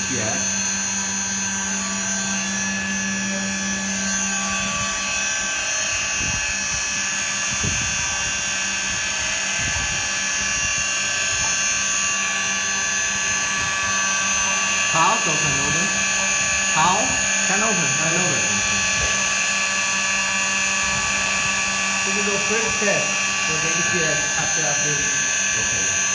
Yes. How? So can open. How? Can open. Can open. This is the first test for the EPS after updating. Okay.